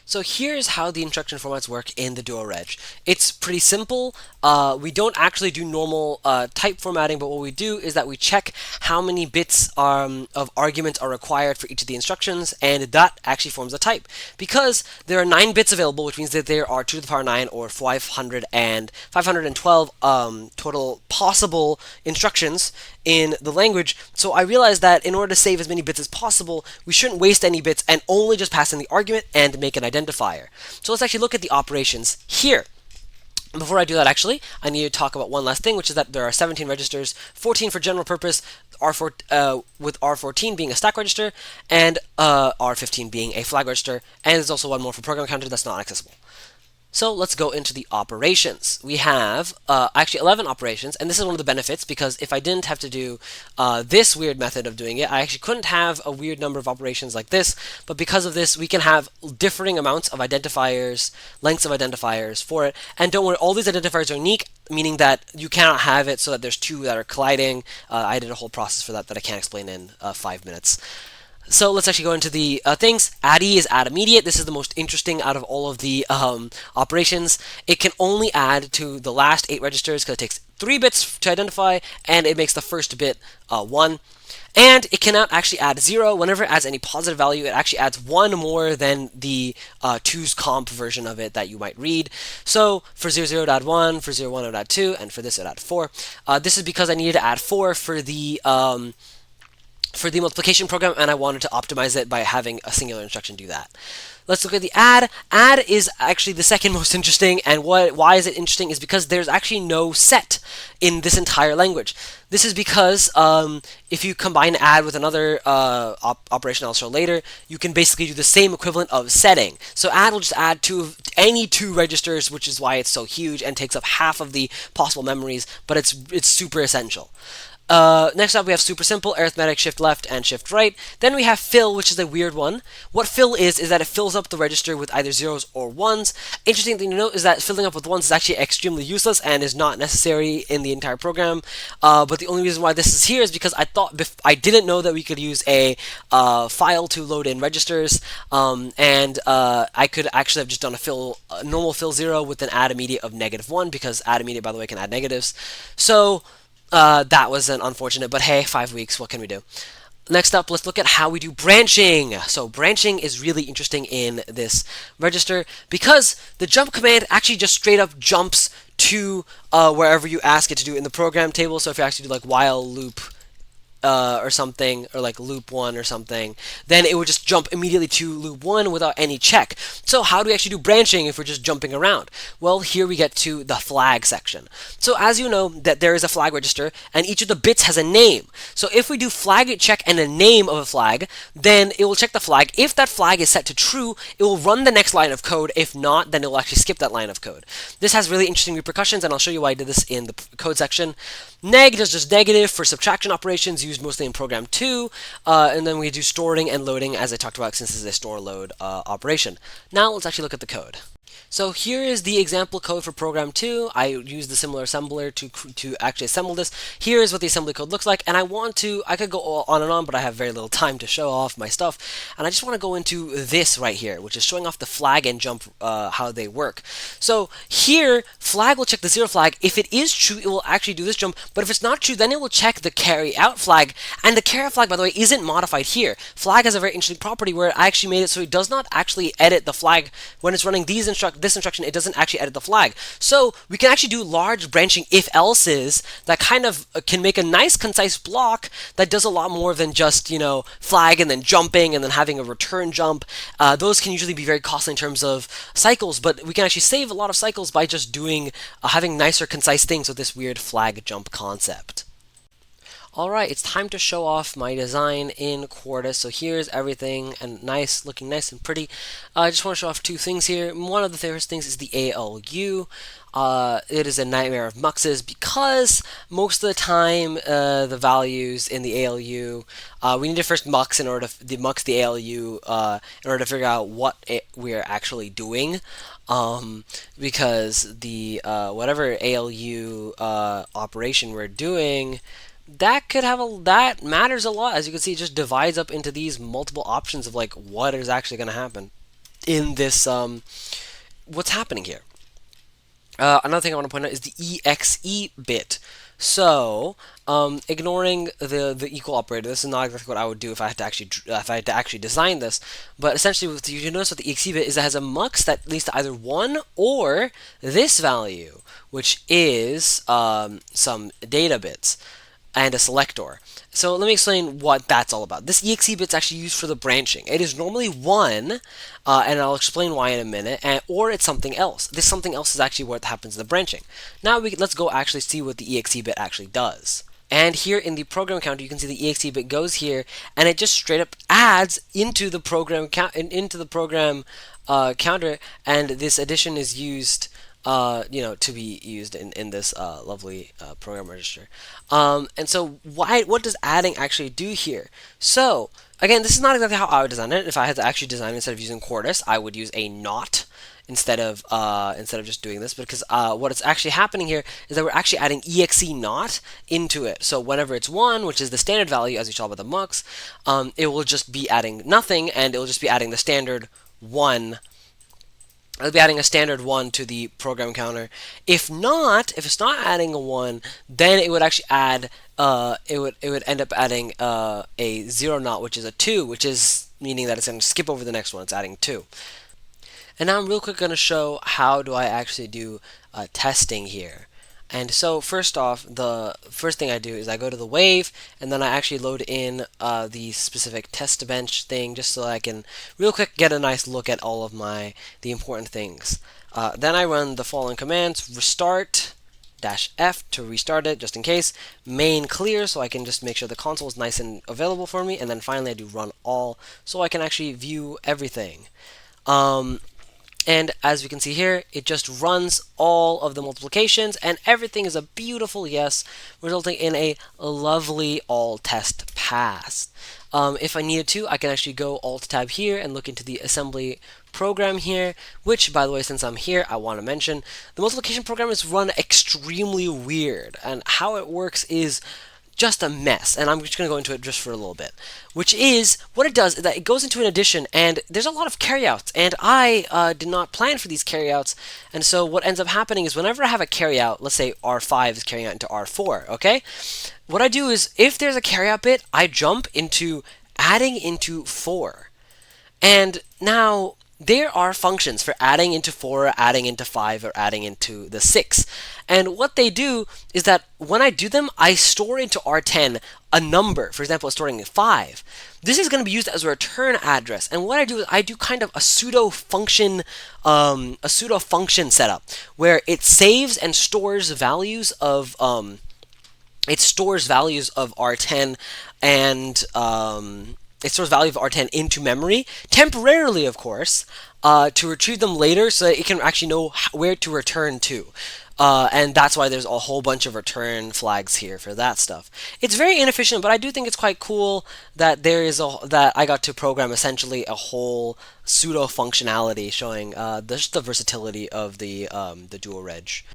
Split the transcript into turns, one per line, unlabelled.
So here's how the instruction formats work in the DuoReg. It's pretty simple. We don't actually do normal type formatting, but what we do is that we check how many bits of arguments are required for each of the instructions, and that actually forms a type. Because there are 9 bits available, which means that there are 2 to the power 9 or 512 total possible instructions in the language. So I realized that in order to save as many bits as possible, we shouldn't waste any bits and only just pass in the argument and make an identifier. So let's actually look at the operations here. Before I do that, actually, I need to talk about one last thing, which is that there are 17 registers, 14 for general purpose, with R14 being a stack register, and R15 being a flag register, and there's also one more for program counter that's not accessible. So let's go into the operations. We have actually 11 operations, and this is one of the benefits, because if I didn't have to do this weird method of doing it, I actually couldn't have a weird number of operations like this, but because of this, we can have differing amounts of identifiers, lengths of identifiers for it, and don't worry, all these identifiers are unique, meaning that you cannot have it so that there's two that are colliding. I did a whole process for that I can't explain in 5 minutes. So let's actually go into the things. Add E is add immediate. This is the most interesting out of all of the operations. It can only add to the last 8 registers because it takes 3 bits to identify, and it makes the first bit 1. And it cannot actually add 0. Whenever it adds any positive value, it actually adds 1 more than the 2's comp version of it that you might read. So for 0, 0, it add 1, for 0, 1, it would add 2, and for this, it add 4. This is because I needed to add 4 for the multiplication program, and I wanted to optimize it by having a singular instruction do that. Let's look at the add. Add is actually the second most interesting, and why is it interesting is because there's actually no set in this entire language. This is because if you combine add with another operation I'll show later, you can basically do the same equivalent of setting. So add will just add any 2 registers, which is why it's so huge and takes up half of the possible memories, but it's super essential. Next up, we have super simple, arithmetic, shift left, and shift right. Then we have fill, which is a weird one. What fill is that it fills up the register with either zeros or ones. Interesting thing to note is that filling up with ones is actually extremely useless and is not necessary in the entire program. But the only reason why this is here is because I didn't know that we could use a file to load in registers, and I could actually have just done a normal fill 0 with an add immediate of -1, because add immediate, by the way, can add negatives. So that was an unfortunate, but hey, 5 weeks, what can we do? Next up, let's look at how we do branching. So branching is really interesting in this register because the jump command actually just straight up jumps to wherever you ask it to do in the program table. So if you actually do like while loop or something, or like loop 1 or something, then it would just jump immediately to loop 1 without any check. So how do we actually do branching if we're just jumping around? Well, here we get to the flag section. So as you know, that there is a flag register, and each of the bits has a name. So if we do flag check and a name of a flag, then it will check the flag. If that flag is set to true, it will run the next line of code. If not, then it will actually skip that line of code. This has really interesting repercussions, and I'll show you why I did this in the code section. Neg is just negative for subtraction operations used mostly in program 2, and then we do storing and loading, as I talked about, since this is a store load operation. Now let's actually look at the code. So here is the example code for program 2. I used the similar assembler to actually assemble this. Here is what the assembly code looks like, and I could go on and on, but I have very little time to show off my stuff, and I just want to go into this right here, which is showing off the flag and jump, how they work. So here, flag will check the 0 flag. If it is true, it will actually do this jump, but if it's not true, then it will check the carry out flag, and the carry out flag, by the way, isn't modified here. Flag has a very interesting property where I actually made it so it does not actually edit the flag when it's running this instruction. It doesn't actually edit the flag. So we can actually do large branching if-elses that kind of can make a nice concise block that does a lot more than just, flag and then jumping and then having a return jump. Those can usually be very costly in terms of cycles, but we can actually save a lot of cycles by just having nicer concise things with this weird flag jump concept. Alright, it's time to show off my design in Quartus. So here's everything, and looking nice and pretty. I just want to show off 2 things here. One of the first things is the ALU. It is a nightmare of muxes because most of the time the values in the ALU, we need to first mux mux the ALU in order to figure out what we're actually doing. Because the whatever ALU operation we're doing, that matters a lot. As you can see, it just divides up into these multiple options of like what is actually going to happen. in this what's happening here. Another thing I want to point out is the exe bit. So, ignoring the equal operator, this is not exactly what I would do if I had to actually design this. But essentially, what you notice with the exe bit is it has a mux that leads to either 1 or this value, which is some data bits and a selector. So let me explain what that's all about. This exe bit's actually used for the branching. It is normally 1, and I'll explain why in a minute, or it's something else. This something else is actually what happens in the branching. Now let's go actually see what the exe bit actually does. And here in the program counter, you can see the exe bit goes here, and it just straight up adds into the program counter, and this addition is used to be used in this lovely program register. And so what does adding actually do here? So again, this is not exactly how I would design it. If I had to actually design it instead of using Quartus, I would use a not instead of just doing this, because what is actually happening here is that we're actually adding exe not into it. So whenever it's 1, which is the standard value as you saw by the mux, it will just be adding nothing, and it will just be adding the standard 1. I'll be adding a standard 1 to the program counter. If it's not adding a 1, then it would actually add, it would end up adding a 0 not, which is a 2, which is meaning that it's going to skip over the next one. It's adding 2. And now I'm real quick going to show how do I actually do testing here. And so first off, the first thing I do is I go to the wave, and then I actually load in the specific test bench thing, just so I can real quick get a nice look at all of the important things. Then I run the following commands: restart -F to restart it, just in case; main clear, so I can just make sure the console is nice and available for me; and then finally I do run all, so I can actually view everything. And as we can see here, it just runs all of the multiplications, and everything is a beautiful yes, resulting in a lovely all test pass. If I needed to, I can actually go Alt-Tab here and look into the assembly program here, which, by the way, since I'm here, I want to mention, the multiplication program is run extremely weird, and how it works is just a mess, and I'm just going to go into it just for a little bit. Which is, what it does is that it goes into an addition, and there's a lot of carryouts, and I did not plan for these carryouts, and so what ends up happening is whenever I have a carryout, let's say R5 is carrying out into R4, okay? What I do is, if there's a carryout bit, I jump into adding into 4. And now, there are functions for adding into 4, adding into 5, or adding into the 6. And what they do is that when I do them, I store into R10 a number. For example, storing 5. This is going to be used as a return address. And what I do is I do kind of a pseudo function setup where it saves and stores values of R10, and it stores value of R10 into memory, temporarily, of course, to retrieve them later so that it can actually know where to return to. And that's why there's a whole bunch of return flags here for that stuff. It's very inefficient, but I do think it's quite cool that that I got to program essentially a whole pseudo functionality showing just the versatility of the DuoReg.